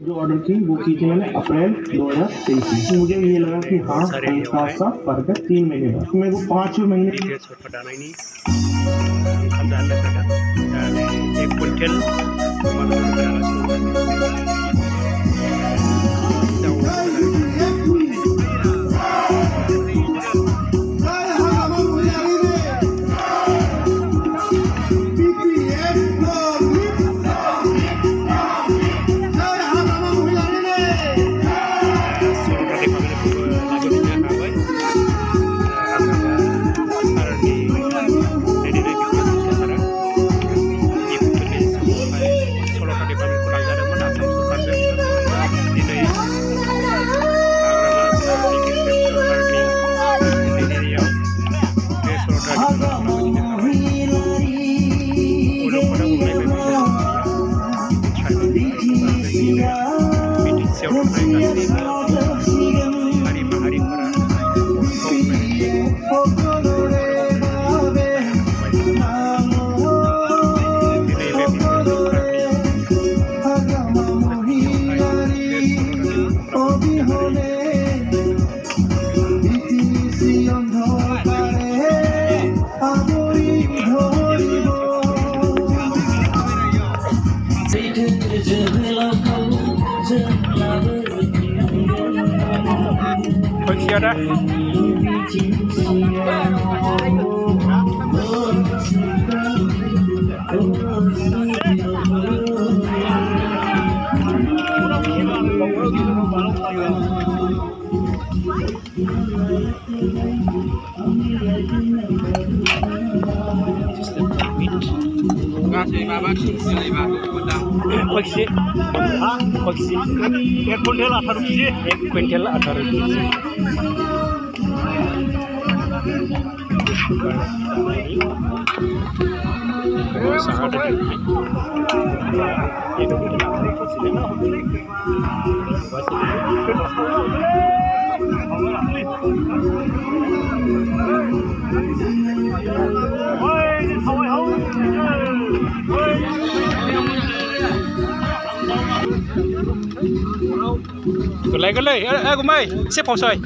जो ऑर्डर थी वो की थी मैंने अप्रैल 2023 में। मुझे ये लगा कि हाँ हल्का सा फर्क है 3 महीने का। मेरे को 5 महीने एक ada Paksi, paksi. 1 quintal 18 KG. 1 quintal 18 KG. Cái này, em của mày xếp phòng xoay.